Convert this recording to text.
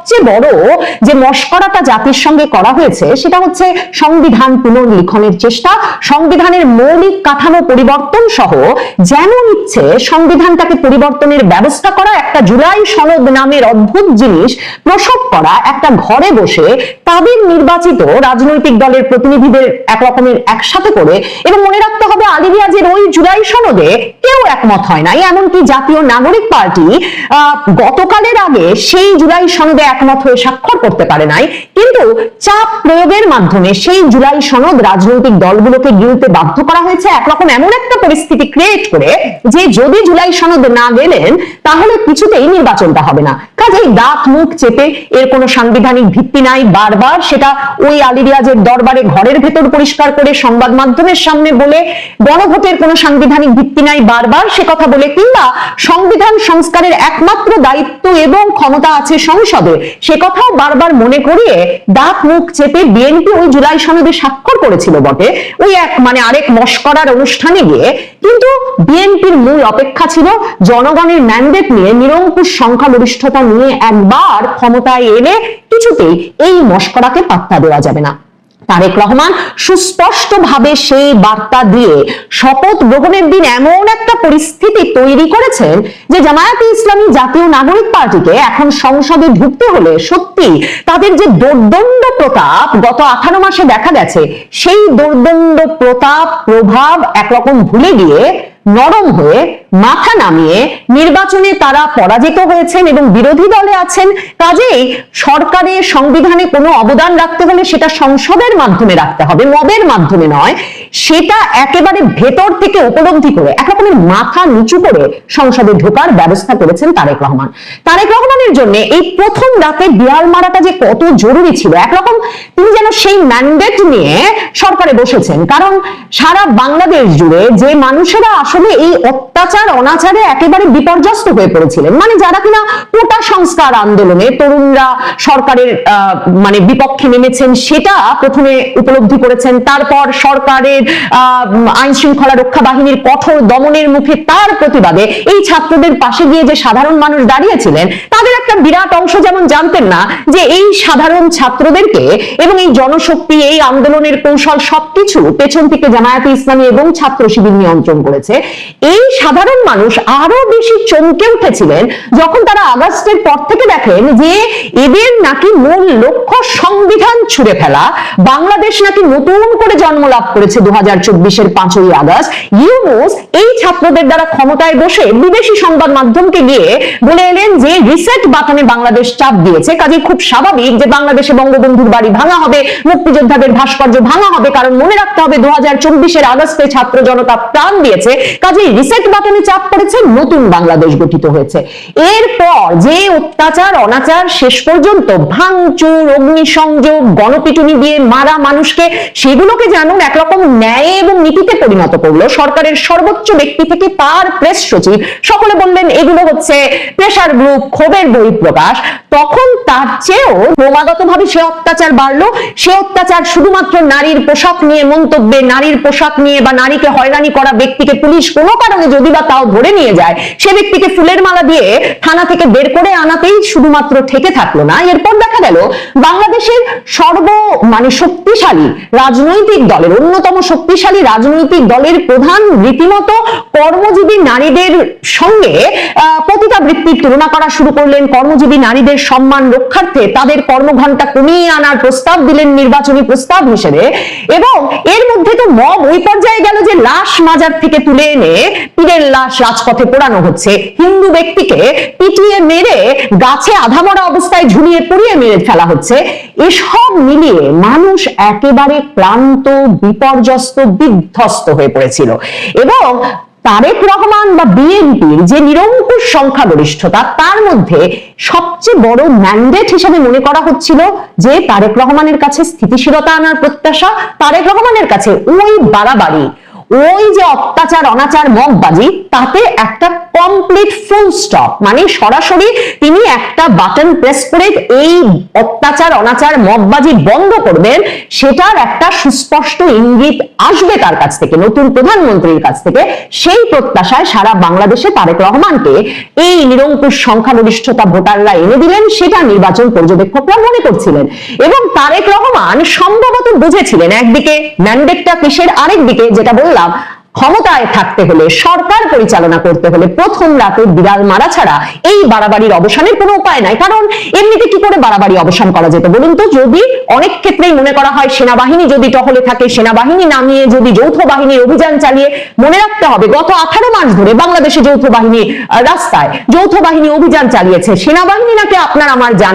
সবচেয়ে বড় যে মশকরাটা জাতির সঙ্গে করা হয়েছে সেটা হচ্ছে সংবিধান পুনর্লিখনের চেষ্টা, সংবিধানের মৌলিক কাঠামো পরিবর্তন সহ যেমন ইচ্ছে সংবিধানটাকে পরিবর্তনের ব্যবস্থা করা, একটা জুলাই সনদ নামের অদ্ভুত জিনিস প্রসব করা, একটা ঘরে বসে তাদের নির্বাচিত রাজনৈতিক দলের প্রতিনিধিদের এক রকমের একসাথে করে। এবং মনে রাখতে হবে আলী রিয়াজের ওই জুলাই সনদে কেউ একমত হয় নাই, এমনকি জাতীয় নাগরিক পার্টি গতকালের আগে সেই জুলাই সনদে একমত হয়ে স্বাক্ষর করতে পারে নাই, কিন্তু চাপ প্রয়োগের মাধ্যমে সেই জুলাই সনদ রাজনৈতিক দলগুলোকে গিলতে বাধ্য করা হয়েছে, একরকম এমন একটা পরিস্থিতি ক্রিয়েট করে যে যদি জুলাই সনদ না গেলেন তাহলে কিছুতেই নির্বাচনটা হবে না। কাজেই দাঁত মুখ চেপে এর কোনো সাংবিধানিক ভিত্তি নাই, বারবার সেটা ওই আলী রিয়াজের দরবারে ঘরের ভেতর পরিষ্কার করে সংবাদ মাধ্যমের সামনে বলে, গণভোটের কোনো সাংবিধানিক ভিত্তি নাই বারবার সে কথা বলে, কিংবা সংবিধান সংস্কারের একমাত্র দায়িত্ব এবং ক্ষমতা আছে সংসদে সে কথাও বারবার মনে করিয়ে দাঁত মুখ চেপে বিএনপি ওই জুলাই সনদে স্বাক্ষর করেছিল বটে ওই আরেক মশকরার অনুষ্ঠানে গিয়ে, কিন্তু বিএনপির মূল অপেক্ষা ছিল জনগণের ম্যান্ডেট নিয়ে নিরঙ্কুশ সংখ্যাগরিষ্ঠতা নিয়ে একবার ক্ষমতায় এলে কিছুতেই এই মশকরাকে পাত্তা দেওয়া যাবে না। তারেক রহমান সুস্পষ্টভাবে সেই বার্তা দিয়ে শপথ গ্রহণের দিন এমন একটা পরিস্থিতি তৈরি করেছেন যে জামায়াতে ইসলামী জাতীয় নাগরিক পার্টিকে এখন সংসদে ঢুকতে হলে সত্যি তাদের যে দোর্দণ্ড প্রতাপ গত 18 মাসে দেখা গেছে, সেই দোর্দণ্ড প্রতাপ প্রভাব একরকম ভুলে গিয়ে নরম হয়ে মাথা নামিয়ে নির্বাচনে তারা পরাজিত হয়েছেন এবং বিরোধী দলে আছেন। কাজেই সরকারের সংবিধানে কোনো অবদান রাখতে হলে সেটা সংসদের মাধ্যমে রাখতে হবে, মবের মাধ্যমে নয়। সেটা একেবারে ভেতর থেকে উপলব্ধি করে একরকমের মাথা নিচু করে সংসদে ঢোকার ব্যবস্থা করেছেন তারেক রহমান। তারেক রহমানের জন্য এই প্রথম রাতে বিড়াল মারাটা যে কত জরুরি ছিল, একরকম তিনি যেন সেই ম্যান্ডেট নিয়ে সরকারে বসেছেন। কারণ সারা বাংলাদেশ জুড়ে যে মানুষেরা আসলে এই অত্যাচার অনাচারে একেবারে বিপর্যস্ত হয়ে পড়েছিলেন, মানে যারা কিনা কোটা সংস্কার আন্দোলনে তরুণরা সরকারের বিপক্ষে নেমেছেন সেটা প্রথমে উপলব্ধি করেছেন, তারপর সরকারের আইন শৃঙ্খলা রক্ষা বাহিনীর কঠোর দমনের মুখে তার প্রতিবাদে এই ছাত্রদের পাশে গিয়ে যে সাধারণ মানুষ দাঁড়িয়েছিলেন তাদের একটা বিরাট অংশ যেমন জানতেন না যে এই সাধারণ ছাত্রদেরকে এবং এই জনশক্তি এই আন্দোলনের কৌশল সবকিছু পেছন থেকে জামায়াতে ইসলামী এবং ছাত্র শিবির নিয়ন্ত্রণ করেছে। এই সাধারণ মানুষ আরো বেশি চমকে উঠেছিলেন যখন তারা আগস্টের পর থেকে দেখেন যে এদের নাকি মূল লক্ষ্য সংবিধান ছুঁড়ে ফেলা, বাংলাদেশ নাকি নতুন করে জন্ম লাভ করেছে 2024-এর 5ই আগস্ট। ইউনূস এই ছাত্রদের দ্বারা ক্ষমতায় বসে বিদেশি সংবাদ মাধ্যমকে গিয়ে বলে এলেন যে রিসেট বাটনে বাংলাদেশ চাপ দিয়েছে, কাজে খুব স্বাভাবিক যে বাংলাদেশে বঙ্গবন্ধুর বাড়ি ভাঙা হবে, মুক্তিযোদ্ধাদের ভাস্কর্য ভাঙা হবে, কারণ মনে রাখতে হবে 2024-এর আগস্টে ছাত্র জনতা প্রাণ দিয়েছে, কাজে রিসেট বাটনে চাপ পড়েছে, নতুন বাংলাদেশ গঠিত হয়েছে। এরপর যে অত্যাচার অনাচার শেষ পর্যন্ত ভাঙচুর, অগ্নিসংযোগ, গণপিটুনি দিয়ে মারা মানুষকে সেগুলোকে জানুন একরকম ন্যায় এবং নীতিতে পরিণত করলো সরকারের সর্বোচ্চ ব্যক্তি থেকে তার প্রেস সচিব, সকলে বললেন এগুলো হচ্ছে প্রেসার গ্রুপ, ক্ষোভের বহিঃপ্রকাশ। তখন তার চেয়েও ক্রমাগতভাবে সে অত্যাচার বাড়লো। সে অত্যাচার শুধুমাত্র নারীর পোশাক নিয়ে মন্তব্যে, নারীর পোশাক নিয়ে বা নারীকে হয়রানি করা ব্যক্তিকে পুলিশ কোনো কারণে যদি বা তাও ধরে নিয়ে যায় সে ব্যক্তিকে ফুলের মালা দিয়ে থানা থেকে বের করে আনাতেই শুধুমাত্র ঠেকে থাকলো না, এরপর দেখা গেল বাংলাদেশের শক্তিশালী রাজনৈতিক দলের অন্যতম শক্তিশালী রাজনৈতিক দলের প্রধান রীতিমতো কর্মজীবী নারীদের সঙ্গে পতিতাবৃত্তির তুলনা করা শুরু করলেন। কর্মজীবী নারীদের সম্মান রক্ষার্থে তাদের কর্মঘণ্টা কমিয়ে আনার প্রস্তাব দিলেন নির্বাচনী প্রস্তাব হিসেবে। এবং এর মধ্যে তো মব ওই পর্যায়ে গেল যে লাশ মাজার থেকে তুলে এনে পীরের লাশ রাজপথে পোড়ানো হচ্ছে, হিন্দু ব্যক্তিকে পিটিয়ে মেরে গাছে আধা মরা অবস্থায় ঝুলিয়ে পুড়িয়ে মেরে ফেলা হচ্ছে। এসব মিলিয়ে মানুষ একেবারে ক্লান্ত, বিপর্যস্ত, বিধ্বস্ত হয়ে পড়েছিল। এবং তারেক রহমান বা বিএনপির যে নিরঙ্কুশ সংখ্যাগরিষ্ঠতা, তার মধ্যে সবচেয়ে বড় ম্যান্ডেট হিসেবে মনে করা হচ্ছিল যে তারেক রহমানের কাছে স্থিতিশীলতা আনার প্রত্যাশা, তারেক রহমানের কাছে ওই বাড়াবাড়ি, ওই যে অত্যাচার অনাচার মগবাজি তাতে একটা কমপ্লিট ফুল স্টপ, মানে সরাসরি তিনি একটা বাটন প্রেস করে এই অত্যাচার অনাচার মগবাজি বন্ধ করবেন, সেটার একটা সুস্পষ্ট ইঙ্গিত আসবে তার কাছ থেকে, নতুন প্রধানমন্ত্রীর কাছ থেকে। সেই প্রত্যাশায় সারা বাংলাদেশে তারেক রহমানকে এই নিরঙ্কুশ সংখ্যাগরিষ্ঠতা ভোটাররা এনে দিলেন, সেটা নির্বাচন পর্যবেক্ষকরা মনে করছিলেন। এবং তারেক রহমান সম্ভবত বুঝেছিলেন একদিকে ম্যান্ডেটটা কিসের, আরেকদিকে যেটা বললাম ক্ষমতায় থাকতে হলে, সরকার পরিচালনা করতে হলে প্রথম রাতে বিড়াল মারা ছাড়া এই বাড়াবাড়ির অবসানের কোনো উপায় নাই। কারণ এমনিতে কি করে বাড়াবাড়ি অবসান করা যেত বলুন তো? যদি অনেক ক্ষেত্রেই মনে করা হয় সেনাবাহিনী যদি টহলে থাকে, সেনাবাহিনী নামিয়ে যদি যৌথ বাহিনীর অভিযান চালিয়ে, মনে রাখতে হবে গত 18 মাস ধরে বাংলাদেশে যৌথ বাহিনী রাস্তায় যৌথ বাহিনী অভিযান চালিয়েছে, সেনাবাহিনী নাকি আপনার আমার জান